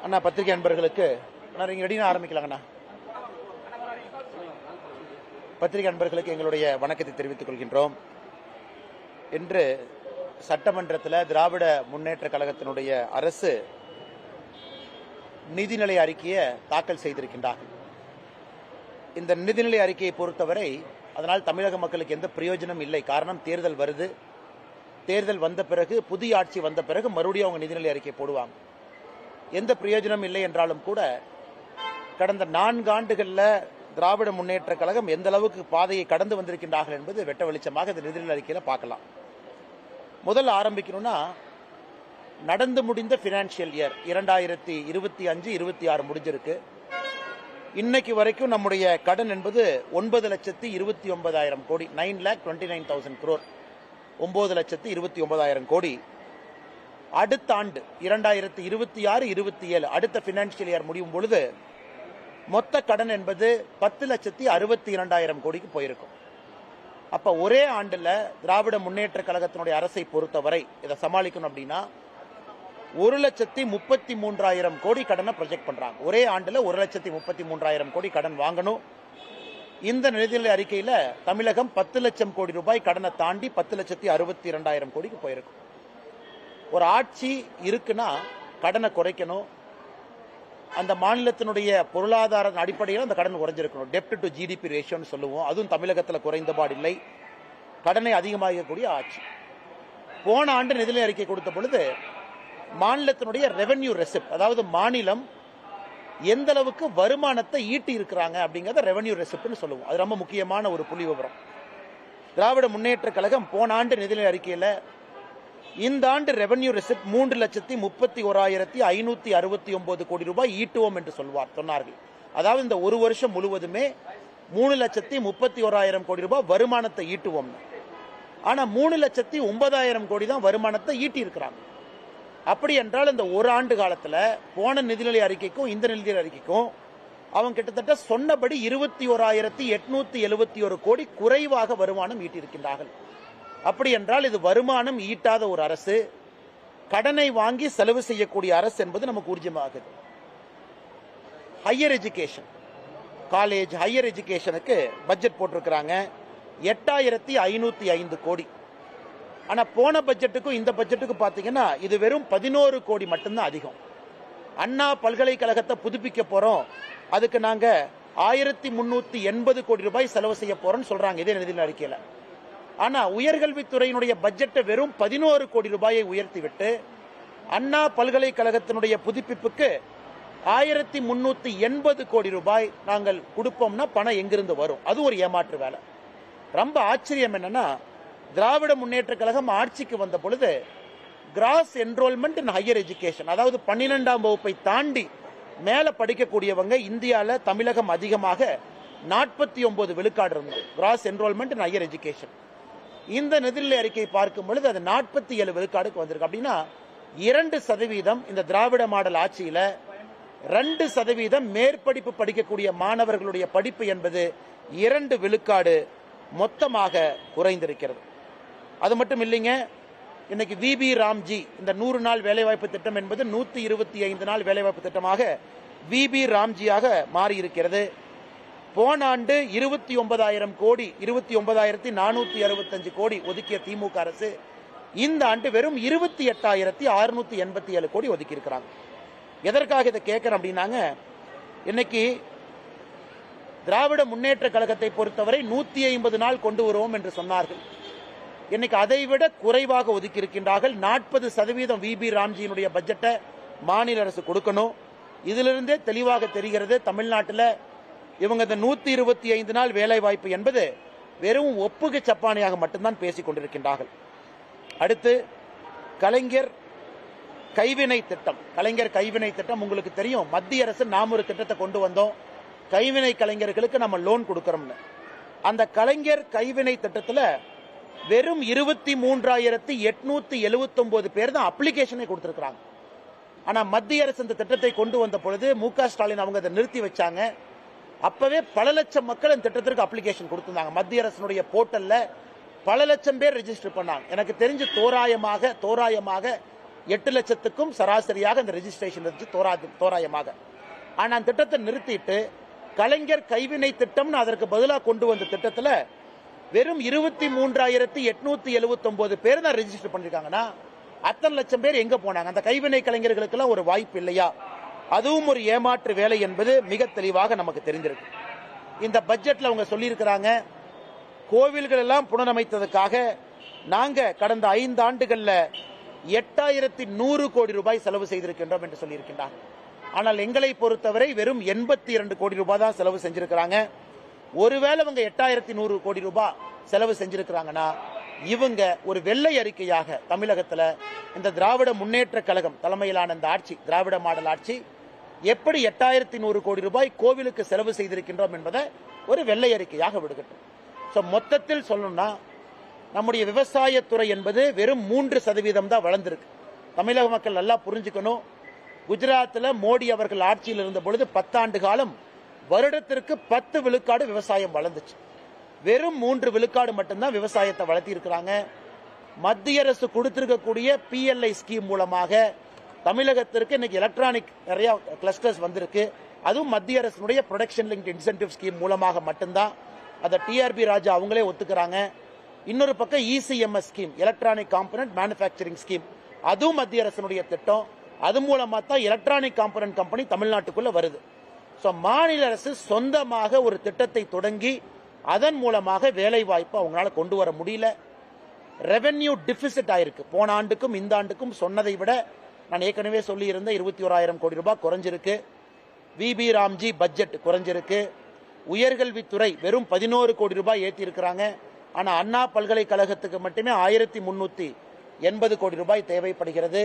அண்ணா பத்திரிகை நண்பர்களுக்கு நீங்க ரெடினா ஆரம்பிக்கலாங்கண்ணா. பத்திரிகை நண்பர்களுக்கு எங்களுடைய வணக்கத்தை தெரிவித்துக் கொள்கின்றோம். இன்று சட்டமன்றத்தில் திராவிட முன்னேற்ற கழகத்தினுடைய அரசு நிதிநிலை அறிக்கையை தாக்கல் செய்திருக்கின்றார்கள். இந்த நிதிநிலை அறிக்கையை பொறுத்தவரை அதனால் தமிழக மக்களுக்கு எந்த பிரயோஜனம் இல்லை. காரணம், தேர்தல் வருது. தேர்தல் வந்த பிறகு, புதிய ஆட்சி வந்த பிறகு மறுபடியும் அவங்க நிதிநிலை அறிக்கை போடுவாங்க. எந்த பிரயோஜனம் இல்லை என்றாலும் கூட கடந்த 4 ஆண்டுகளில் திராவிட முன்னேற்ற கழகம் எந்த அளவுக்கு பாதையை கடந்து வந்திருக்கின்றார்கள் என்பது வெட்ட வெளிச்சமாக இந்த நிதிநிலை அறிக்கையில் பார்க்கலாம். முதல்ல ஆரம்பிக்கணும்னா, நடந்து முடிந்த பினான்சியல் இயர் 2025-26 முடிஞ்சிருக்கு. இன்னைக்கு வரைக்கும் நம்முடைய கடன் என்பது 9,29,000 கோடி, 9,29,000 crore, 9,29,000 கோடி. அடுத்த ஆண்டு 2026-27 அடுத்த பினான்சியல் இயர் முடியும் பொழுது மொத்த கடன் என்பது 10,62,000 கோடிக்கு போயிருக்கும். அப்ப ஒரே ஆண்டுல திராவிட முன்னேற்ற கழகத்தினுடைய அரசை பொறுத்தவரை இதை சமாளிக்கணும் அப்படின்னா 1,33,000 கோடி கடனை ப்ரொஜெக்ட் பண்றாங்க. ஒரே ஆண்டுல 1,33,000 கோடி கடன் வாங்கணும். இந்த நிதிநிலை அறிக்கையில தமிழகம் 10 லட்சம் கோடி ரூபாய் கடனை தாண்டி 10,62,000 கோடிக்கு போயிருக்கும். ஒரு ஆட்சி இருக்குன்னா கடனை குறைக்கணும். அந்த மாநிலத்தினுடைய பொருளாதார அடிப்படையில் அந்த கடன் குறைஞ்சிருக்கணும். டெப்ட் டு ஜிடிபி ரேஷியோன்னு சொல்லுவோம். அதுவும் தமிழகத்தில் குறைந்தபாடு இல்லை. கடனை அதிகமாகக்கூடிய ஆட்சி. போன ஆண்டு நிதிநிலை அறிக்கை கொடுத்த பொழுது மாநிலத்தினுடைய ரெவென்யூ ரெசிப்ட், அதாவது மாநிலம் எந்த அளவுக்கு வருமானத்தை ஈட்டி இருக்கிறாங்க அப்படிங்கறத ரெவென்யூ ரெசிப்ட்னு சொல்லுவோம். அது ரொம்ப முக்கியமான ஒரு புள்ளி விவரம். திராவிட முன்னேற்ற கழகம் போன ஆண்டு நிதிநிலை அறிக்கையில இந்த ஆண்டு ரெவென்யூ ரெசிப்ட் 3,31,569 கோடி ரூபாய் ஈட்டுவோம் என்று சொன்னார்கள். அதாவது இந்த ஒரு வருஷம் முழுவதுமே 3,31,000 கோடி ரூபாய் வருமானத்தை ஈட்டுவோம். ஆனா 3,09,000 கோடி தான் வருமானத்தை ஈட்டி இருக்கிறாங்க. அப்படி என்றால் இந்த ஒரு ஆண்டு காலத்துல போன நிதிநிலை அறிக்கைக்கும் இந்த நிதிநிலை அறிக்கைக்கும் அவங்க கிட்டத்தட்ட சொன்னபடி 21,871 கோடி குறைவாக வருமானம் ஈட்டியிருக்கின்றார்கள். அப்படி என்றால் இது வருமானம் ஈட்டாத ஒரு அரசு, கடனை வாங்கி செலவு செய்யக்கூடிய அரசு என்பது நமக்கு ஊர்ஜிதமாகுது. ஹையர் எஜுகேஷன், காலேஜ் ஹையர் எஜுகேஷனுக்கு பட்ஜெட் போட்டிருக்கிறாங்க 8,505 கோடி. ஆனா போன பட்ஜெட்டுக்கும் இந்த பட்ஜெட்டுக்கும் பாத்தீங்கன்னா இது வெறும் 11 கோடி மட்டும்தான் அதிகம். அண்ணா பல்கலைக்கழகத்தை புதுப்பிக்க போறோம், அதுக்கு நாங்க 1,380 கோடி ரூபாய் செலவு செய்ய போறோம்னு சொல்றாங்க இதே நிதிநிலை அறிக்கையில. ஆனா உயர்கல்வித்துறையினுடைய பட்ஜெட்டை வெறும் 11 கோடி ரூபாயை உயர்த்திவிட்டு அண்ணா பல்கலைக்கழகத்தினுடைய புதுப்பிப்புக்கு 1,380 கோடி ரூபாய் நாங்கள் கொடுப்போம்னா பணம் எங்கிருந்து வரும்? அது ஒரு ஏமாற்று வேலை. ரொம்ப ஆச்சரியம் என்னன்னா, திராவிட முன்னேற்ற கழகம் ஆட்சிக்கு வந்த பொழுது cross enrolment in higher education, அதாவது 12ஆம் வகுப்பை தாண்டி மேல படிக்கக்கூடியவங்க இந்தியாவில் தமிழகம் அதிகமாக 49 விழுக்காடு இருந்தது cross enrolment in higher education. இந்த நிதிநிலை அறிக்கை பார்க்கும் பொழுது அது 47 விழுக்காடுக்கு வந்திருக்கு. அப்படின்னா 2% இந்த திராவிட மாடல் ஆட்சியில 2% மேற்படிப்பு படிக்கக்கூடிய மாணவர்களுடைய படிப்பு என்பது 2 விழுக்காடு மொத்தமாக குறைந்திருக்கிறது. அது மட்டும் இல்லைங்க, இன்னைக்கு விபி ராம்ஜி இந்த 100 நாள் வேலைவாய்ப்பு திட்டம் என்பது 125 நாள் வேலைவாய்ப்பு திட்டமாக விபி ராம்ஜியாக மாறி இருக்கிறது. போன ஆண்டு 29,000 கோடி 29,465 கோடி ஒதுக்கிய திமுக அரசு இந்த ஆண்டு வெறும் 28,687 கோடி ஒதுக்கி இருக்கிறாங்க. எதற்காக இதை கேட்கிறேன் அப்படின்னாங்க, இன்னைக்கு திராவிட முன்னேற்ற கழகத்தை பொறுத்தவரை 150 நாள் கொண்டு வருவோம் என்று சொன்னார்கள். இன்னைக்கு அதை விட குறைவாக ஒதுக்கி இருக்கின்றார்கள். 40% விபி ராம்ஜியினுடைய பட்ஜெட்டை மாநில அரசு கொடுக்கணும். இதிலிருந்தே தெளிவாக தெரிகிறது தமிழ்நாட்டில் இவங்க இந்த 125 நாள் வேலை வாய்ப்பு என்பது வெறும் ஒப்புகை சப்பானியாக மட்டும்தான் பேசிக் கொண்டிருக்கின்றார்கள். அடுத்து கலைஞர் கைவினை திட்டம். கலைஞர் கைவினை திட்டம் உங்களுக்கு தெரியும். மத்திய அரசு நாம் ஒரு திட்டத்தை கொண்டு வந்தோம், கைவினை கலைஞர்களுக்கு நம்ம லோன் கொடுக்கறோம்னு. அந்த கலைஞர் கைவினை திட்டத்தில் வெறும் 23,879 பேர் தான் அப்ளிகேஷனை கொடுத்திருக்கிறாங்க. ஆனா மத்திய அரசு இந்த திட்டத்தை கொண்டு வந்த பொழுது மு.க. ஸ்டாலின் அவங்க அதை நிறுத்தி வச்சாங்க. அப்பவே பல லட்சம் மக்கள் இந்த திட்டத்திற்கு அப்ளிகேஷன் கொடுத்திருந்தாங்க. மத்திய அரசினுடைய போர்ட்டல்ல பல லட்சம் பேர் ரெஜிஸ்டர் பண்ணாங்க. எனக்கு தெரிஞ்சு தோராயமாக 8 லட்சத்துக்கும் சராசரியாக அந்த ரெஜிஸ்ட்ரேஷன் இருந்துச்சு தோராயமாக. ஆனா அந்த திட்டத்தை நிறுத்திட்டு கலைஞர் கைவினை திட்டம்னு அதற்கு பதிலாக கொண்டு வந்த திட்டத்தில் வெறும் 23,879 பேர் தான் ரெஜிஸ்டர் பண்ணிருக்காங்கன்னா அத்தனை லட்சம் பேர் எங்க போனாங்க? அந்த கைவினை கலைஞர்களுக்கு எல்லாம் ஒரு வாய்ப்பு இல்லையா? அதுவும் ஒரு ஏமாற்று வேலை என்பது மிக தெளிவாக நமக்கு தெரிஞ்சிருக்கு. இந்த பட்ஜெட்ல அவங்க சொல்லியிருக்கிறாங்க, கோவில்கள் எல்லாம் புனரமைத்ததுக்காக நாங்க கடந்த 5 ஆண்டுகள்ல 8100 கோடி ரூபாய் செலவு செய்திருக்கின்றோம் என்று சொல்லியிருக்கின்றார். ஆனால் எங்களை பொறுத்தவரை வெறும் 82 கோடி ரூபாய் தான் செலவு செஞ்சிருக்கிறாங்க. ஒருவேளை அவங்க 8100 கோடி ரூபாய் செலவு செஞ்சிருக்கிறாங்கன்னா இவங்க ஒரு வெள்ளை அறிக்கையாக தமிழகத்துல இந்த திராவிட முன்னேற்ற கழகம் தலைமையிலான இந்த ஆட்சி, திராவிட மாடல் ஆட்சி எப்படி 8100 கோடி ரூபாய் கோவிலுக்கு செலவு செய்திருக்கின்றோம் என்பதை ஒரு வெள்ளை அறிக்கையாக விடுகட்டும். மொத்தத்தில் சொல்லணும்னா நம்முடைய விவசாயத்துறை என்பது வெறும் 3% தான் வளர்ந்திருக்கு. தமிழக மக்கள் நல்லா புரிஞ்சுக்கணும். குஜராத்தில் மோடி அவர்கள் ஆட்சியில் இருந்த பொழுது 10 ஆண்டு காலம் வருடத்திற்கு 10 விழுக்காடு விவசாயம் வளர்ந்துச்சு. வெறும் 3 விழுக்காடு மட்டும்தான் விவசாயத்தை வளர்த்தி இருக்கிறாங்க. மத்திய அரசு கொடுத்திருக்கக்கூடிய PLI ஸ்கீம் மூலமாக தமிழகத்திற்கு இன்னைக்கு எலக்ட்ரானிக் நிறைய கிளஸ்டர்ஸ் வந்திருக்கு. அதுவும் மத்திய அரசுடைய ப்ரொடக்ஷன் லிங்க்ட் இன்சென்டிவ் ஸ்கீம் மூலமாக மட்டும்தான். அதை TRB ராஜா அவங்களே ஒத்துக்கிறாங்க. இன்னொரு பக்கம் ECMS scheme, electronic component manufacturing scheme, அதுவும் மத்திய அரசுடைய திட்டம். அது மூலமா தான் எலக்ட்ரானிக் காம்பனன்ட் கம்பெனி தமிழ்நாட்டுக்குள்ள வருது. மாநில அரசு சொந்தமாக ஒரு திட்டத்தை தொடங்கி அதன் மூலமாக வேலை வாய்ப்பு அவங்களால கொண்டு வர முடியல. ரெவென்யூ டிபிசிட் ஆயிருக்கு. போன ஆண்டுக்கும் இந்த ஆண்டுக்கும் சொன்னதை விட நான் ஏற்கனவே சொல்லி இருந்த 21,000 கோடி ரூபாய் குறைஞ்சிருக்கு. VB ராம்ஜி பட்ஜெட் குறைஞ்சிருக்கு. உயர்கல்வித்துறை வெறும் 11 கோடி ரூபாய் ஏற்றி இருக்கிறாங்க. ஆனா அண்ணா பல்கலைக்கழகத்துக்கு மட்டுமே 1380 கோடி ரூபாய் தேவைப்படுகிறது.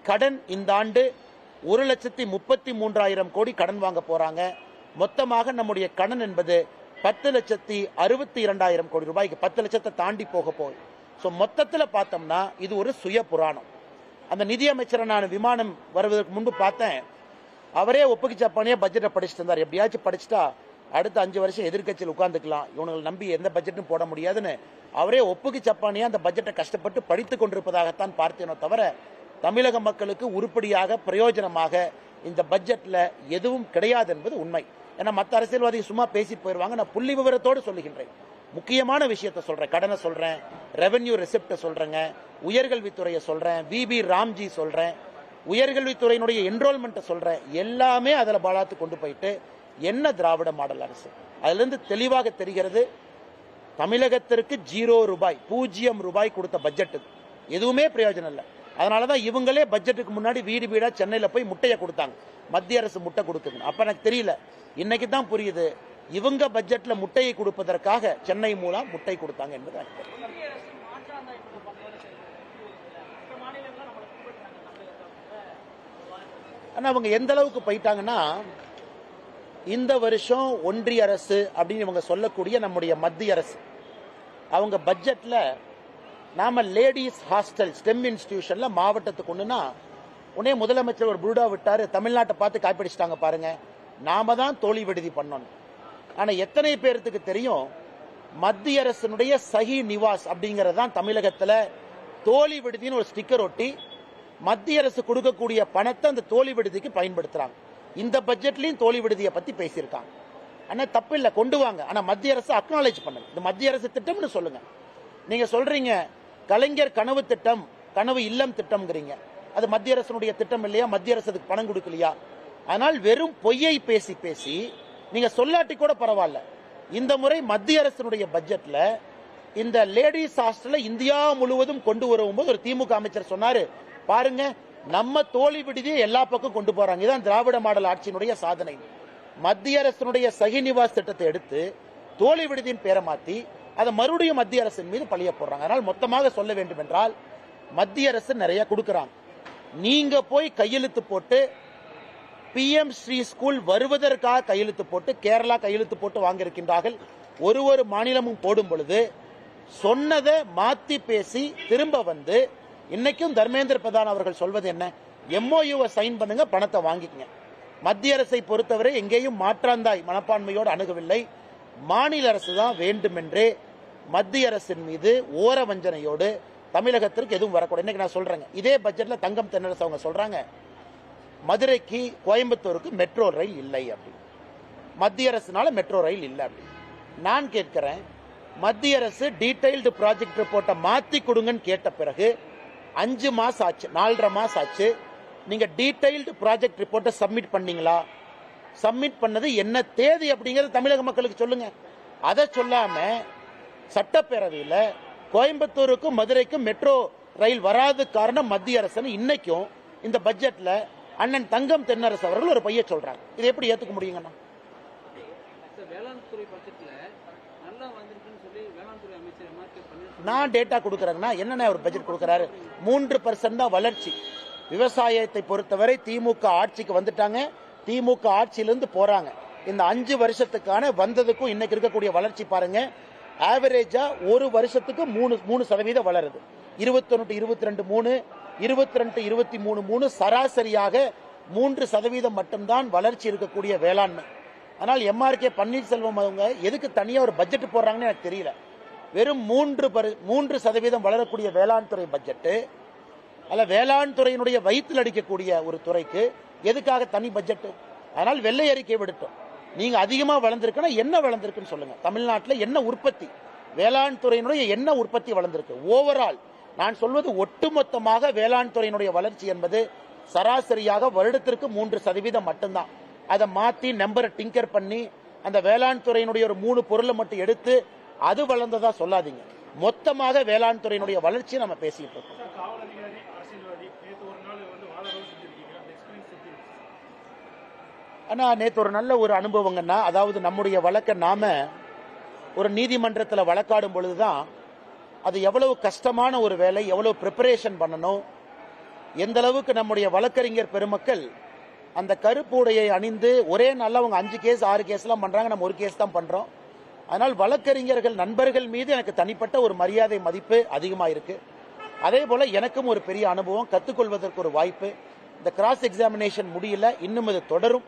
கடன் இந்த ஆண்டு 1,33,000 கோடி கடன் வாங்க போறாங்க. மொத்தமாக நம்முடைய கடன் என்பது 10,62,000 கோடி ரூபாய்க்கு 10 லட்சத்தை தாண்டி போக போகுது. மொத்தத்தில் பார்த்தோம்னா இது ஒரு சுய புராணம். அந்த நிதியமைச்சரை நான் விமானம் வருவதற்கு முன்பு பார்த்தேன். அவரே ஒப்புக்கு சப்பானியா பட்ஜெட்டை படிச்சுட்டு இருந்தார். எப்படியாச்சும் படிச்சுட்டா அடுத்த 5 வருஷம் எதிர்கட்சியில் உட்கார்ந்துக்கலாம், இவங்களை நம்பி எந்த பட்ஜெட்டும் போட முடியாதுன்னு அவரே ஒப்புக்கு சப்பானியா அந்த பட்ஜெட்டை கஷ்டப்பட்டு படித்துக் கொண்டிருப்பதாகத்தான் பார்த்தேனோ தவிர தமிழக மக்களுக்கு உருப்படியாக பிரயோஜனமாக இந்த பட்ஜெட்ல எதுவும் கிடையாது என்பது உண்மை. ஏன்னா மற்ற அரசியல்வாதி சும்மா பேசி போயிருவாங்க. நான் புள்ளி விவரத்தோடு சொல்லுகின்றேன். முக்கியமான விஷயத்தை சொல்றேன். கடனை சொல்றேன், ரெவென்யூ ரெசிப்ட சொல்றேங்க, உயர்கல்வித்துறையை சொல்றேன், VB ராம்ஜி சொல்றேன், உயர்கல்வித்துறையினுடைய என்ரோல்மெண்ட்டை சொல்றேன். எல்லாமே அதுல பாலாத்து கொண்டு போயிட்டு என்ன திராவிட மாடல் அரசு? அதுல இருந்து தெளிவாக தெரிகிறது தமிழகத்திற்கு 0 ரூபாய், 0 ரூபாய் கொடுத்த பட்ஜெட். எதுவுமே பிரயோஜனம் இல்லை. அதனாலதான் இவங்களே பட்ஜெட்டுக்கு முன்னாடி வீடு வீடா சென்னையில போய் முட்டையை கொடுத்தாங்க. மத்திய அரசு முட்டை கொடுக்குது. அப்ப எனக்கு தெரியல, இன்னைக்கு தான் புரியுது இவங்க பட்ஜெட்ல முட்டையை கொடுப்பதற்காக சென்னை மூலம் முட்டை கொடுத்தாங்க என்பது எனக்கு தெரியும். ஆனா அவங்க எந்த அளவுக்கு போயிட்டாங்கன்னா, இந்த வருஷம் ஒன்றிய அரசு அப்படின்னு இவங்க சொல்லக்கூடிய நம்முடைய மத்திய அரசு அவங்க பட்ஜெட்ல நாம லேடிஸ் ஹாஸ்டல் ஸ்டெம் இன்ஸ்டிடியூஷன்ல மாவட்டத்துக்கு ஒண்ணுனா உடனே முதலமைச்சர் ஒரு புருடா விட்டாரு, தமிழ்நாட்டை பார்த்து காப்பிடிச்சிட்டாங்க பாருங்க, நாம தான் தோழி விடுதி பண்ணோம். ஆனா எத்தனை பேருக்கு தெரியும் மத்திய அரசினுடைய சஹி நிவாஸ் அப்படிங்கறதுதான் தமிழகத்துல தோழி விடுதின்னு ஒரு ஸ்டிக்கர் ஒட்டி மத்திய அரசு கொடுக்கக்கூடிய பணத்தை அந்த தோழி விடுதிக்கு பயன்படுத்துறாங்க. இந்த பட்ஜெட்லயும் தோழி விடுதியை பத்தி பேசியிருக்காங்க. ஆனா தப்பு இல்ல, கொண்டு வாங்க. ஆனா மத்திய அரசு அக்னாலேஜ் பண்ணுங்க, இது மத்திய அரசு திட்டம்னு சொல்லுங்க. நீங்க சொல்றீங்க கலைஞர் கனவு திட்டம், கனவு இல்லம் திட்டம்ங்கிறீங்க. அது மத்திய அரசுடைய திட்டம் இல்லையா? மத்திய அரசு அதுக்கு பணம் கொடுக்கலையா? ஆனால் வெறும் பொய்யை பேசி பேசி நீங்க சொல்லாட்டி கூட பரவாயில்ல. இந்த முறை மத்திய அரசுடைய பட்ஜெட்ல இந்த லேடிஸ் ஹாஸ்டல்ல இந்தியா முழுவதும் கொண்டு வரும்போது ஒரு திமுக அமைச்சர் சொன்னாரு, பாருங்க நம்ம தோழி விடுதியை எல்லா பக்கம் கொண்டு போறாங்க. இதுதான் திராவிட மாடல் ஆட்சியினுடைய சாதனை. மத்திய அரசுடைய சஹி நிவாஸ் திட்டத்தை எடுத்து தோழி விடுதியின் பேரை மாத்தி அதை மறுபடியும் மத்திய அரசின் மீது பழிய போடுறாங்க. அதனால் மொத்தமாக சொல்ல வேண்டும் என்றால் மத்திய அரசு நிறைய கொடுக்கறாங்க. நீங்க போய் கையெழுத்து போட்டு PM ஸ்ரீ ஸ்கூல் வருவதற்காக கையெழுத்து போட்டு கேரளா கையெழுத்து போட்டு வாங்கியிருக்கின்றார்கள். ஒரு மாநிலமும் போடும் பொழுது சொன்னதை மாத்தி பேசி திரும்ப வந்து இன்னைக்கும் தர்மேந்திர பிரதான் அவர்கள் சொல்வது என்ன? MOU சைன் பண்ணுங்க, பணத்தை வாங்கிக்கங்க. மத்திய அரசை பொறுத்தவரை எங்கேயும் மாற்றாந்தாய் மனப்பான்மையோடு அணுகவில்லை. மாநில அரசு தான் வேண்டுமென்றே மத்திய அரசின் மீது ஓர வஞ்சனையோடு தமிழகத்திற்கு எதுவும் வரக்கூடாது. இன்னைக்கு நான் சொல்றேங்க, இதே பட்ஜெட்ல தங்கம் தென்னரசு அவங்க சொல்றாங்க மதுரைக்கு கோயம்புத்தூருக்கு மெட்ரோ ரயில் இல்லை அப்படி, மத்திய அரசுனால மெட்ரோ ரயில் இல்லை அப்படி. நான் கேட்கிறேன், மத்திய அரசு டீடைல்டு ப்ராஜெக்ட் ரிப்போர்ட்டை மாத்தி கொடுங்கன்னு கேட்ட பிறகு 5 மாசம் ஆச்சு, 4.5 மாசம் ஆச்சு. நீங்க டீடைல்டு ப்ராஜெக்ட் ரிப்போர்ட்டை சப்மிட் பண்ணீங்களா? சப்மிட் பண்ணது என்ன தேதி அப்படிங்கறது தமிழக மக்களுக்கு சொல்லுங்க. அதை சொல்லாம சட்டப்பேரவையில் கோயம்புத்தூருக்கும் மதுரைக்கும் மெட்ரோ ரயில் வராத காரணம் மத்திய அரசு இன்னைக்கும் இந்த பட்ஜெட்ல அண்ணன் தங்கம் தென்னரசு அவர்கள் ஒரு பைய சொல்றாங்க. இதை எப்படி ஏத்துக்க முடியுங்கண்ணா? நான் டேட்டா கொடுக்கறேன்னா என்னென்ன ஒரு பட்ஜெட் கொடுக்கறாரு? 3% தான் வளர்ச்சி. விவசாயத்தை பொறுத்தவரை திமுக ஆட்சிக்கு வந்துட்டாங்க, திமுக ஆட்சியிலிருந்து போறாங்க. இந்த 5 வருஷத்துக்கான வந்ததுக்கும் இன்னைக்கு இருக்கக்கூடிய வளர்ச்சி பாருங்க. ஆவரேஜா ஒரு வருஷத்துக்கு 3% வளருது. 21 22 3, 22 23 3, சராசரியாக 3% மட்டும்தான் வளர்ச்சி இருக்கக்கூடிய வேளாண்மை. ஆனால் எம்ஆர்கே பன்னீர்செல்வம் அவங்க எதுக்கு தனியா ஒரு பட்ஜெட் போடுறாங்கன்னு எனக்கு தெரியல. வெறும் 3% வளரக்கூடிய வேளாண் துறை பட்ஜெட், அல்ல வேளாண் துறையினுடைய வயிற்றில் அடிக்கக்கூடிய ஒரு துறைக்கு எதுக்காக தனி பட்ஜெட்? அதனால் வெள்ளை அறிக்கை விடுத்தோம். நீங்க அதிகமா வளர்ந்திருக்குன்னா என்ன வளர்ந்திருக்குன்னு சொல்லுங்க. தமிழ்நாட்டில் என்ன உற்பத்தி, வேளாண் துறையினுடைய என்ன உற்பத்தி வளர்ந்திருக்கு? ஓவரால் நான் சொல்வது ஒட்டுமொத்தமாக வேளாண் துறையினுடைய வளர்ச்சி என்பது சராசரியாக வருடத்திற்கு 3% மட்டும்தான். அதை மாத்தி நம்பரை டிங்கர் பண்ணி அந்த வேளாண் துறையினுடைய ஒரு 3 பொருளை மட்டும் எடுத்து அது வளர்ந்ததா சொல்லாதீங்க. மொத்தமாக வேளாண் துறையினுடைய வளர்ச்சியை நம்ம பேசிட்டு இருக்கோம். ஆனா நேற்று ஒரு நல்ல ஒரு அனுபவங்கன்னா, அதாவது நம்முடைய வழக்க நாம ஒரு நீதிமன்றத்தில் வழக்காடும் பொழுதுதான் அது எவ்வளவு கஷ்டமான ஒரு வேலை, எவ்வளவு ப்ரிப்பரேஷன் பண்ணணும், எந்த அளவுக்கு நம்முடைய வழக்கறிஞர் பெருமக்கள் அந்த கருப்பு உடையை அணிந்து ஒரே நாள்ல அவங்க 5 கேஸ் 6 கேஸ் எல்லாம் பண்றாங்க, நம்ம ஒரு கேஸ் தான் பண்றோம். அதனால் வழக்கறிஞர்கள் நண்பர்கள் மீது எனக்கு தனிப்பட்ட ஒரு மரியாதை மதிப்பு அதிகமா இருக்கு. அதே போல எனக்கும் ஒரு பெரிய அனுபவம், கத்துக்கொள்வதற்கு ஒரு வாய்ப்பு. இந்த கிராஸ் எக்ஸாமினேஷன் முடியல, இன்னும் இது தொடரும்.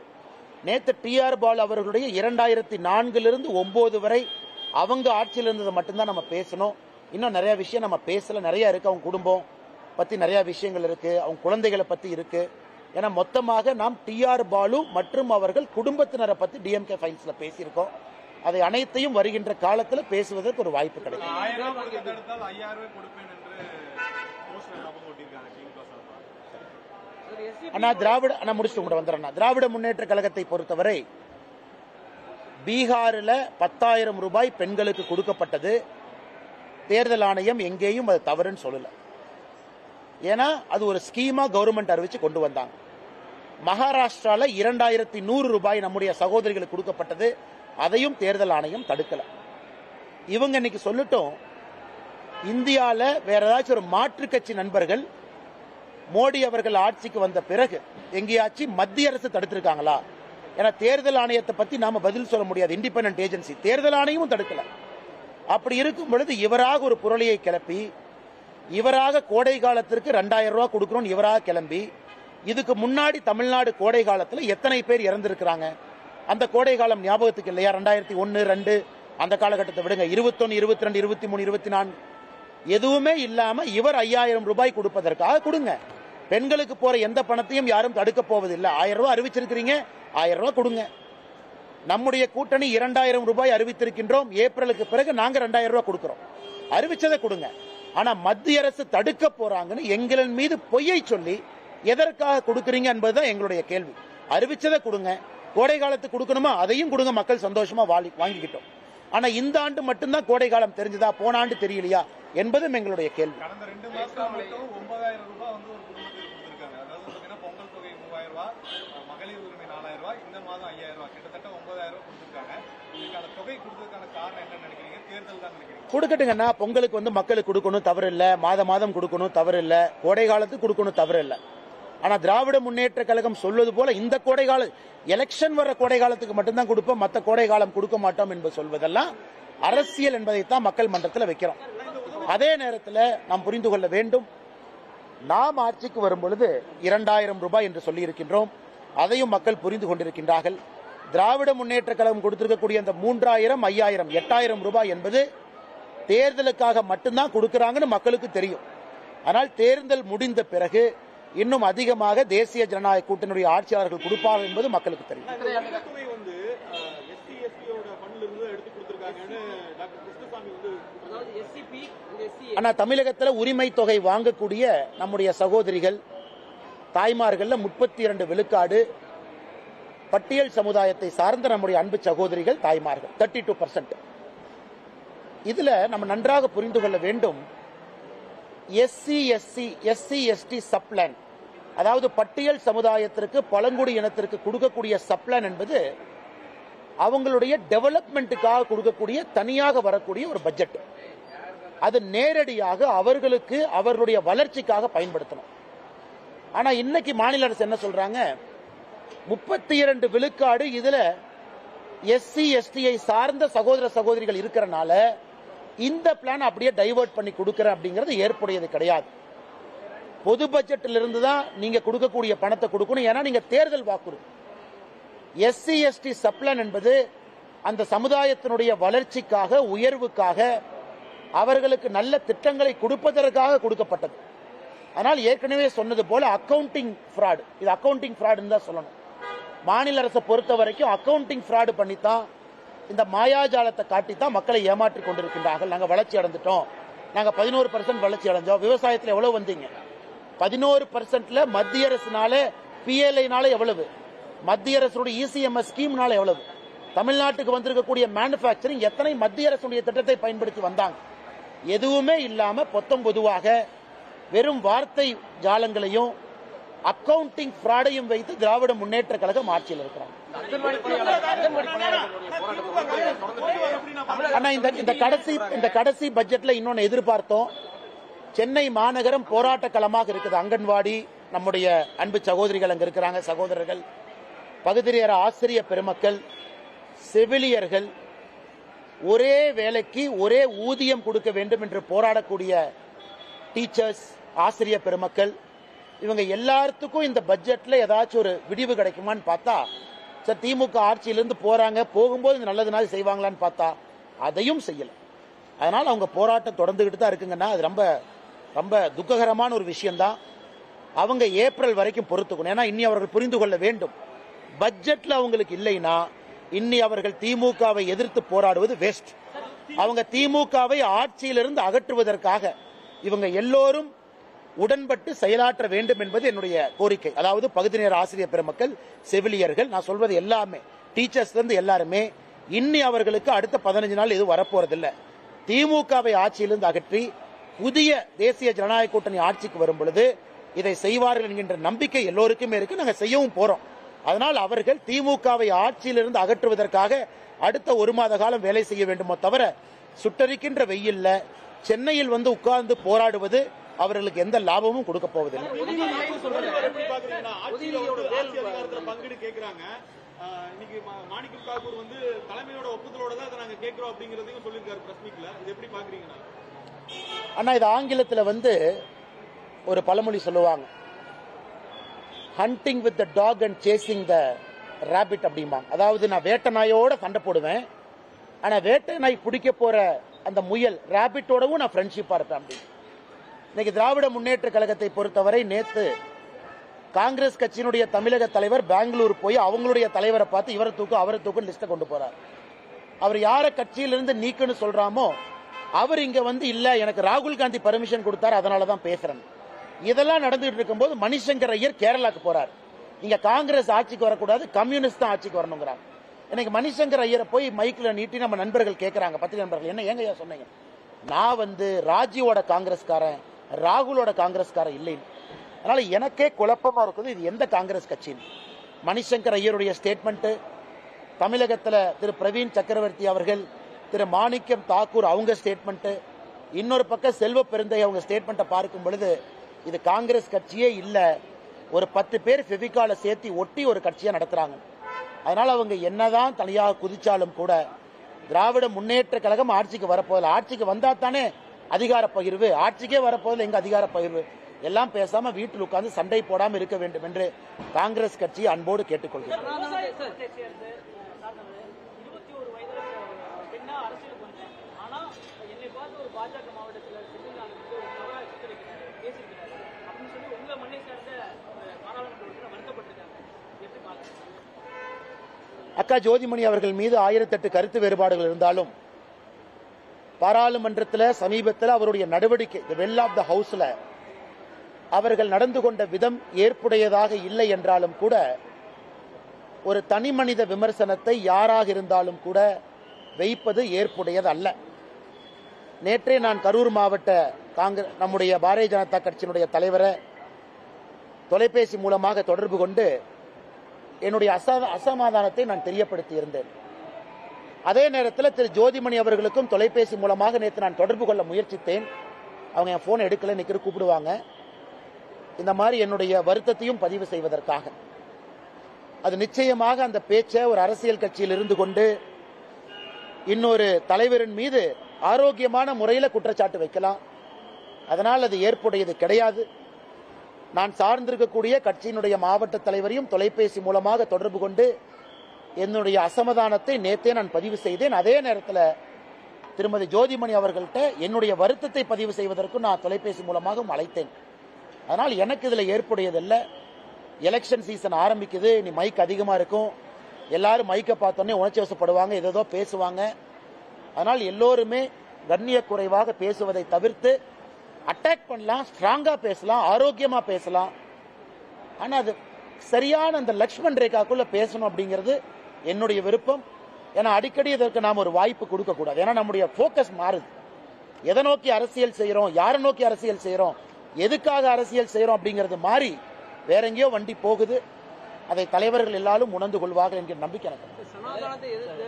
நேற்று டிஆர் பாலு அவர்களுடைய 2004 9 வரை அவங்க ஆட்சியில் இருந்தது மட்டும்தான் நம்ம பேசணும். இன்னும் நிறைய விஷயம் நம்ம பேசல, நிறைய இருக்கு. அவங்க குடும்பம் பத்தி நிறைய விஷயங்கள் இருக்கு, அவங்க குழந்தைகளை பத்தி இருக்கு. ஏன்னா மொத்தமாக நாம் டிஆர் பாலு மற்றும் அவர்கள் குடும்பத்தினரை பத்தி டிஎம்கே ஃபைல்ஸ்ல பேசியிருக்கோம். அதை அனைத்தையும் வருகின்ற காலத்தில் பேசுவதற்கு ஒரு வாய்ப்பு கிடைக்கும். திராவிட முன்னேற்ற கழகத்தை பொறுத்தவரை பீகாரில் 10,000 ரூபாய் பெண்களுக்கு கொடுக்கப்பட்டது. தேர்தல் ஆணையம் எங்கேயும் அது தவறுன்னு சொல்லல. ஏன்னா அது ஒரு ஸ்கீமா கவர்மெண்ட் அறிவிச்சு கொண்டு வந்தாங்க. மகாராஷ்டிரால 2,100 ரூபாய் நம்முடைய சகோதரிகளுக்கு கொடுக்கப்பட்டது, அதையும் தேர்தல் ஆணையம் தடுக்கல. இவங்க இன்னைக்கு சொல்லட்டும், இந்தியால வேற ஏதாச்சும் ஒரு மாற்று கட்சி நண்பர்கள் மோடி அவர்கள் ஆட்சிக்கு வந்த பிறகு எங்கேயாச்சும் மத்திய அரசு தடுத்திருக்காங்களா? ஏன்னா தேர்தல் ஆணையத்தை பத்தி நாம பதில் சொல்ல முடியாது, இண்டிபெண்டன்ட் ஏஜென்சி. தேர்தல் ஆணையமும் தடுக்கல. அப்படி இருக்கும் பொழுது இவராக ஒரு புரளியை கிளப்பி, இவராக கோடை காலத்திற்கு 2,000 ரூபாய் கொடுக்கணும் இவராக கிளம்பி, இதுக்கு முன்னாடி தமிழ்நாடு கோடை காலத்தில் எத்தனை பேர் இறந்திருக்கிறாங்க? அந்த கோடை காலம் ஞாபகத்துக்கு இல்லையா? 2001 2 அந்த காலகட்டத்தை விடுங்க, 21 22 23 24 எதுவுமே இல்லாம இவர் 5,000 ரூபாய் கொடுப்பதற்காக கொடுங்க. பெண்களுக்கு போற எந்த பணத்தையும் யாரும் தடுக்க போவதில்லை. 1,000 ரூபாய் அறிவிச்சிருக்கிறீங்க, 1,000 ரூபாய் கொடுங்க. நம்முடைய கூட்டணி 2,000 ரூபாய் அறிவித்திருக்கின்றோம். ஏப்ரலுக்கு பிறகு நாங்க 2,000 ரூபாய் கொடுக்கிறோம். அறிவிச்சதை கொடுங்க. ஆனா மத்திய அரசு தடுக்க போறாங்கன்னு எங்களின் மீது பொய்யை சொல்லி எதற்காக கொடுக்கறீங்க என்பதுதான் எங்களுடைய கேள்வி. அறிவிச்சதை கொடுங்க, கோடை காலத்துக்கு கொடுக்கணுமா அதையும் கொடுங்க, மக்கள் சந்தோஷமா வாங்கிக்கிட்டோம். ஆனா இந்த ஆண்டு மட்டும்தான் கோடை காலம் தெரிஞ்சதா, போன ஆண்டு தெரியலையா என்பதும் எங்களுடைய கேள்வி. கடந்த 2 மாசம் மட்டும் 9,000 ரூபாய் வந்து ஒரு குடும்பத்துக்கு கொடுத்திருக்காங்க. அதாவது பொங்கல் தொகை 3,000 ரூபாய், மகளிர் உரிமை 4,000 ரூபாய், இந்த மாதம் 5,000 ரூபாய், கிட்டத்தட்ட 9,000 ரூபாய் கொடுத்திருக்காங்க. இதுக்கான தொகை கொடுத்ததுக்கான காரணம் என்னன்னு நினைக்கிறீங்க? தேர்தல் தான் நினைக்கிறீங்க? கொடுக்கட்டுங்கண்ணா, பொங்கலுக்கு வந்து மக்களுக்கு கொடுக்கணும் தவறு இல்ல, மாதம் கொடுக்கணும் தவறு இல்ல, கோடை காலத்துக்கு கொடுக்கணும் தவறு இல்ல. ஆனா திராவிட முன்னேற்ற கழகம் சொல்வது போல இந்த கோடை கால எலெக்ஷன் வர கோடை காலத்துக்கு மட்டும்தான் கொடுப்போம், மற்ற கோடை காலம் கொடுக்க மாட்டோம் என்பது சொல்வதெல்லாம் அரசியல் என்பதைத்தான் மக்கள் மன்றத்தில் வைக்கிறோம். அதே நேரத்தில் நாம் புரிந்து கொள்ள வேண்டும், நாம் ஆட்சிக்கு வரும் பொழுது 2,000 ரூபாய் என்று சொல்லி இருக்கின்றோம். அதையும் மக்கள் புரிந்து கொண்டிருக்கின்றார்கள். திராவிட முன்னேற்ற கழகம் கொடுத்திருக்கக்கூடிய அந்த 3,000 5,000 8,000 ரூபாய் என்பது தேர்தலுக்காக மட்டும்தான் கொடுக்கிறாங்கன்னு மக்களுக்கு தெரியும். ஆனால் தேர்தல் முடிந்த பிறகு இன்னும் அதிகமாக தேசிய ஜனநாயக கூட்டணியுடைய ஆட்சியாளர்கள் கொடுப்பார்கள் என்பது மக்களுக்கு தெரியும். ஆனா தமிழகத்தில் உரிமை தொகை வாங்கக்கூடிய நம்முடைய சகோதரிகள் தாய்மார்கள் 32 விழுக்காடு பட்டியல் சமுதாயத்தை சார்ந்த நம்முடைய அன்பு சகோதரிகள் தாய்மார்கள் 32%. இதுல நம்ம நன்றாக புரிந்து கொள்ள வேண்டும், எஸ்சி எஸ்டி சப்ளான், அதாவது பட்டியல் சமுதாயத்திற்கு பழங்குடி இனத்திற்கு கொடுக்கக்கூடிய சப்ளான் என்பது அவங்களுடைய டெவலப்மெண்ட்டுக்காக கொடுக்கக்கூடிய தனியாக வரக்கூடிய ஒரு பட்ஜெட். அது நேரடியாக அவர்களுக்கு அவர்களுடைய வளர்ச்சிக்காக பயன்படுத்தணும். ஆனா இன்னைக்கு மாநில அரசு என்ன சொல்றாங்க, 32 விழுக்காடு இதுல எஸ்சி எஸ்டியை சார்ந்த சகோதர சகோதரிகள் இருக்கிறனால இந்த பிளான் அப்படியே டைவர்ட் பண்ணி கொடுக்கிற அப்படிங்கிறது ஏற்புடையது கிடையாது. பொது பட்ஜெட்டில் இருந்து தான் நீங்க கொடுக்கக்கூடிய பணத்தை கொடுக்கணும். ஏன்னா நீங்க தேர்தல் வாக்குறுதி. எஸ்சி எஸ்டி சப்ளான் என்பது அந்த சமுதாயத்தினுடைய வளர்ச்சிக்காக, உயர்வுக்காக, அவர்களுக்கு நல்ல திட்டங்களை கொடுப்பதற்காக கொடுக்கப்பட்டது. ஆனால் ஏற்கனவே சொன்னது போல அக்கவுண்டிங் ஃப்ராட், இது அக்கவுண்டிங் ஃப்ராடுன்னு தான் சொல்லணும். மாநில அரசை பொறுத்த வரைக்கும் அக்கவுண்டிங் ஃப்ராடு பண்ணித்தான், இந்த மாயாஜாலத்தை காட்டித்தான் மக்களை ஏமாற்றி கொண்டிருக்கின்றார்கள். நாங்கள் வளர்ச்சி அடைந்துட்டோம், நாங்கள் 11% வளர்ச்சி அடைஞ்சோம். விவசாயத்தில் எவ்வளவு வந்தீங்க? 11%ல மத்திய அரசுனால, பிஎல்ஐனால எவ்வளவு, மத்திய அரசுடைய இசிஎம்எஸ் ஸ்கீம்னால எவ்வளவு, தமிழ்நாட்டுக்கு வந்திருக்கக்கூடிய மேனுபேக்சரிங் எத்தனை மத்திய அரசுடைய திட்டத்தை பயன்படுத்தி வந்தாங்க? எதுவுமே இல்லாம பொத்தம் பொதுவாக வெறும் வார்த்தை ஜாலங்களையும் அக்கவுண்டிங் ஃப்ராடையும் வைத்து திராவிட முன்னேற்ற கழகம் ஆட்சியில் இருக்கிறாங்க. ஆனா இந்த கடைசி பட்ஜெட்ல இன்னொன்னு எதிர்பார்த்தோம். சென்னை மாநகரம் போராட்ட களமாக இருக்குது. அங்கன்வாடி, நம்முடைய அன்பு சகோதரிகள் அங்க இருக்கிறாங்க, சகோதரர்கள், பகுதிநேர ஆசிரியர் பெருமக்கள், செவிலியர்கள், ஒரே வேலைக்கு ஒரே ஊதியம் கொடுக்க வேண்டும் என்று போராடக்கூடிய டீச்சர்ஸ், ஆசிரியர் பெருமக்கள், இவங்க எல்லாத்துக்கும் இந்த பட்ஜெட்ல ஏதாச்சும் ஒரு விடிவு கிடைக்குமான்னு பார்த்தா, சார் திமுக ஆட்சியிலிருந்து போறாங்க, போகும்போது நல்லதுனால செய்வாங்களான்னு பார்த்தா அதையும் செய்யல. அதனால அவங்க போராட்டம் தொடர்ந்துகிட்டு தான் இருக்குங்கன்னா அது ரொம்ப ரொம்ப துக்ககரமான ஒரு விஷயம்தான். அவங்க ஏப்ரல் வரைக்கும் பொறுத்துக்கணும். ஏன்னா இன்னி அவர்கள் புரிந்து கொள்ள வேண்டும், பட்ஜெட்ல அவங்களுக்கு இல்லைன்னா இன்னி அவர்கள் திமுகவை எதிர்த்து போராடுவது வேஸ்ட். அவங்க திமுகவை ஆட்சியிலிருந்து அகற்றுவதற்காக இவங்க எல்லோரும் உடன்பட்டு செயலாற்ற வேண்டும் என்பது என்னுடைய கோரிக்கை. அதாவது பகுதி நேர ஆசிரியர் பெருமக்கள், செவிலியர்கள், நான் சொல்வது எல்லாமே, டீச்சர்ஸ்ல இருந்து எல்லாருமே, இன்னி அவர்களுக்கு அடுத்த 15 நாள் எதுவும் வரப்போறதில்லை. திமுகவை ஆட்சியிலிருந்து அகற்றி புதிய தேசிய ஜனநாயக கூட்டணி ஆட்சிக்கு வரும் பொழுது இதை செய்வார்கள் என்கின்ற நம்பிக்கை எல்லோருக்குமே இருக்கு. நாங்கள் செய்யவும் போறோம். அதனால் அவர்கள் திமுகவை ஆட்சியிலிருந்து அகற்றுவதற்காக அடுத்த 1 மாத காலம் வேலை செய்ய வேண்டுமோ தவிர, சுட்டரிக்கின்ற வெயில்ல சென்னையில் வந்து உட்கார்ந்து போராடுவது அவர்களுக்கு எந்த லாபமும் கொடுக்க போவதில்லை. ஆனா இது ஆங்கிலத்தில் வந்து ஒரு பழமொழி சொல்லுவாங்க, hunting with the dog and chasing the rabbit அப்படிம்பாங்க. அதாவது நான் வேட்டை நாயோட சண்டை போடுவேன், ஆனா வேட்டை நாய் பிடிக்க போற அந்த முயல் ராபிட்டோடவும் நான் ஃப்ரெண்ட்ஷிப்பா இருப்பேன் அப்படி. இன்னைக்கு திராவிட முன்னேற்ற கழகத்தை பொறுத்தவரை நேத்து காங்கிரஸ் கட்சியினுடைய தமிழக தலைவர் பெங்களூர் போய் அவங்களுடைய தலைவரை பார்த்து இவரை தூக்கு அவரை தூக்கு லிஸ்ட்டை கொண்டு போறார். அவர் யார கட்சியிலிருந்து நீக்குன்னு சொல்றாமோ அவர் இங்க வந்து இல்ல, எனக்கு ராகுல் காந்தி பர்மிஷன் கொடுத்தாரு, அதனாலதான் பேசுறேன். இதெல்லாம் நடந்துட்டு இருக்கும்போது மணிசங்கர் ஐயர் கேரளாக்கு போறார். இங்க காங்கிரஸ் ஆட்சிக்கு வரக்கூடாது, கம்யூனிஸ்ட் தான் ஆட்சிக்கு வரணுங்கிறாங்க. எனக்கு மணிசங்கர் ஐயரை போய் மைக்ல நீட்டி நம்ம நண்பர்கள் கேட்கறாங்க, பத்திரிகை நண்பர்கள், என்ன ஏங்க சொன்னீங்க? நான் வந்து ராஜீவோட காங்கிரஸ்காரன், ராகுலோட காங்கிரஸ்காரன் இல்லைன்னு. அதனால எனக்கே குழப்பமா இருக்குது, இது எந்த காங்கிரஸ் கட்சின்னு. மணிசங்கர் ஐயருடைய ஸ்டேட்மெண்ட், தமிழகத்தில் திரு பிரவீன் சக்கரவர்த்தி அவர்கள், திரு மாணிக்கம் தாக்கூர் அவங்க ஸ்டேட்மெண்ட், இன்னொரு பக்கம் செல்வ பெருந்தை அவங்க ஸ்டேட்மெண்ட்டை பார்க்கும் பொழுது இது காங்கிரஸ் கட்சியே இல்ல, ஒரு 10 பேர் ஃபெவிகால சேர்த்து ஒட்டி ஒரு கட்சியா நடத்துறாங்க. அதனால அவங்க என்னதான் தனியாக குதிச்சாலும் கூட திராவிட முன்னேற்ற கழகம் ஆட்சிக்கு வரப்போதில்லை. ஆட்சிக்கு வந்தா தானே அதிகார பகிர்வு, ஆட்சிக்கே வரப்போதில்லை, எங்க அதிகார பகிர்வு? எல்லாம் பேசாம வீட்டில் உட்கார்ந்து சண்டை போடாமல் இருக்க வேண்டும் என்று காங்கிரஸ் கட்சி அன்போடு கேட்டுக்கொள்கிறேன். பேசியிருக்கிறாரு அப்படின்னு சொல்லி உங்க மண்ணை சார்ந்த பாராளுமன்ற உறுப்பினர் வருத்தப்பட்டிருக்காங்க. எப்படி பாக்குறீங்க? அக்கா ஜோதிமணி அவர்கள் மீது 1008 கருத்து வேறுபாடுகள் இருந்தாலும் பாராளுமன்றத்தில் சமீபத்தில் அவருடைய நடவடிக்கை வெல் ஆஃப் த ஹவுஸ்ல அவர்கள் நடந்து கொண்ட விதம் ஏற்புடையதாக இல்லை என்றாலும் கூட ஒரு தனி மனித விமர்சனத்தை யாராக இருந்தாலும் கூட வைப்பது ஏற்புடையது அல்ல. நேற்றே நான் கரூர் மாவட்ட நம்முடைய பாரதிய ஜனதா கட்சியினுடைய தலைவரை தொலைபேசி மூலமாக தொடர்பு கொண்டு என்னுடைய அசமாதானத்தை நான் தெரியப்படுத்தி இருந்தேன். அதே நேரத்தில் திரு ஜோதிமணி அவர்களுக்கும் தொலைபேசி மூலமாக நேற்று நான் தொடர்பு கொள்ள முயற்சித்தேன். அவங்க என் போன் எடுக்கல, நிக்கிற கூப்பிடுவாங்க. இந்த மாதிரி என்னுடைய வருத்தத்தையும் பதிவு செய்வதற்காக அது நிச்சயமாக அந்த பேச்சை ஒரு அரசியல் கட்சியில் இருந்து கொண்டு இன்னொரு தலைவரின் மீது ஆரோக்கியமான முறையில் குற்றச்சாட்டு வைக்கலாம். அதனால் அது ஏற்புடையது கிடையாது. நான் சார்ந்திருக்கக்கூடிய கட்சியினுடைய மாவட்ட தலைவரையும் தொலைபேசி மூலமாக தொடர்பு கொண்டு என்னுடைய அசமாதானத்தை நேற்றே நான் பதிவு செய்தேன். அதே நேரத்தில் திருமதி ஜோதிமணி அவர்கள்ட்ட என்னுடைய வருத்தத்தை பதிவு செய்வதற்கும் நான் தொலைபேசி மூலமாக அழைத்தேன். அதனால் எனக்கு இதில் ஏற்புடையதில்லை. எலெக்ஷன் சீசன் ஆரம்பிக்குது, நீ மைக் அதிகமாக இருக்கும், எல்லாரும் மைக்கை பார்த்தோன்னே உணர்ச்சி வசப்படுவாங்க, ஏதோ பேசுவாங்க. அதனால் எல்லோருமே கண்ணிய குறைவாக பேசுவதை தவிர்த்து அட்டாக் பண்ணலாம், ஸ்ட்ராங்கா பேசலாம், ஆரோக்கியமா பேசலாம். ஆனா அது சரியான அந்த லக்ஷ்மண் ரேகாக்குள்ள பேசணும் அப்படிங்கிறது என்னுடைய விருப்பம். ஏன்னா அடிக்கடி இதற்கு நாம் ஒரு வாய்ப்பு கொடுக்க கூடாது. ஏன்னா நம்முடைய போக்கஸ் மாறுது. எதை நோக்கி அரசியல் செய்யறோம், யாரை நோக்கி அரசியல் செய்யறோம், எதுக்காக அரசியல் செய்யறோம் அப்படிங்கிறது மாறி வேற எங்கேயோ வண்டி போகுது. அதை தலைவர்கள் எல்லாரும் உணர்ந்து கொள்வார்கள் என்கிற நம்பிக்கை எனக்கு. சனாதனத்தை எதிர்த்து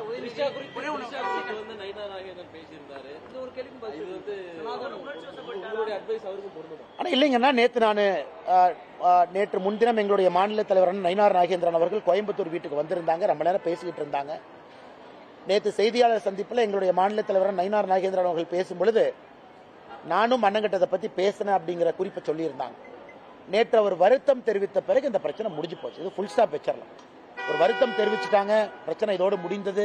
ஆனா இல்லைங்கன்னா நேற்று முன்தினம் எங்களுடைய மாநில தலைவர் நயினார் நாகேந்திரன் அவர்கள் கோயம்புத்தூர் வீட்டுக்கு வந்திருந்தாங்க. ரொம்ப நேரம் பேசிக்கிட்டு இருந்தாங்க. நேற்று செய்தியாளர் சந்திப்பில் எங்களுடைய மாநில தலைவர் நயினார் நாகேந்திரன் அவர்கள் பேசும் பொழுது நானும் அண்ணங்கிட்டதை பத்தி பேசினேன் அப்படிங்கிற குறிப்பை சொல்லியிருந்தாங்க. நேற்று அவர் வருத்தம் தெரிவித்த பிறகு இந்த பிரச்சனை முடிஞ்சு போச்சு. இது ஃபுல் ஸ்டாப் வச்சிடலாம். ஒரு வருத்தம் தெரிவிச்சுட்டாங்க, பிரச்சனை இதோடு முடிந்தது.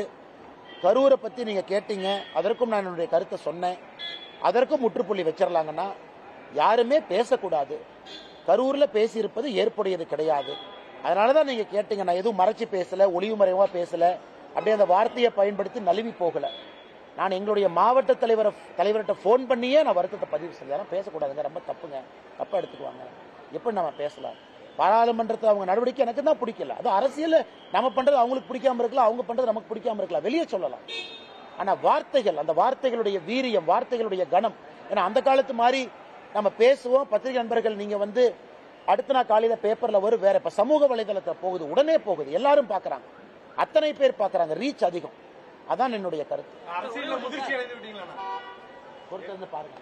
கரூரை பத்தி நீங்க கேட்டீங்க, அதற்கும் நான் என்னுடைய கருத்தை சொன்னேன். அதற்கும் முற்றுப்புள்ளி வச்சிடலாங்கன்னா யாருமே பேசக்கூடாது. கரூர்ல பேசியிருப்பது ஏற்புடையது கிடையாது. அதனாலதான் நீங்க கேட்டீங்க. நான் எதுவும் மறைச்சு பேசல, ஒளிவு மறைவா பேசல, அப்படியே அந்த வார்த்தையை பயன்படுத்தி நழுவி போகல. நான் எங்களுடைய மாவட்ட தலைவர்கிட்ட போன் பண்ணியே நான் வருத்தத்தை பதிவு செஞ்சேன். பேசக்கூடாதுங்க, ரொம்ப தப்புங்க, தப்பா எடுத்துக்குவாங்க, எப்படி நம்ம பேசலாம். பாராளுமன்றத்தில் அவங்க நடவடிக்கை எனக்கு தான் பிடிக்கல. அது அரசியல், நம்ம பண்றது அவங்களுக்கு பிடிக்காம இருக்கலாம், அவங்க பண்றது நமக்கு பிடிக்காம இருக்கலாம், வெளியே சொல்லலாம். ஆனா வார்த்தைகள், அந்த வார்த்தைகளுடைய வீரியம், வார்த்தைகளுடைய கணம். ஏன்னா அந்த காலத்து மாதிரி நம்ம பேசுவோம். பத்திரிகை நண்பர்கள் நீங்க அடுத்த நாள் காலையில பேப்பர்ல வரும், வேற இப்ப சமூக வலைதளத்தில் போகுது, உடனே போகுது, எல்லாரும் பாக்குறாங்க, அத்தனை பேர் பாக்குறாங்க, ரீச் அதிகம். அதான் என்னுடைய கருத்து. அரசியல் முதிர்ச்சி அடைந்து விட்டீங்களா? பொறுத்திருந்து பாருங்க.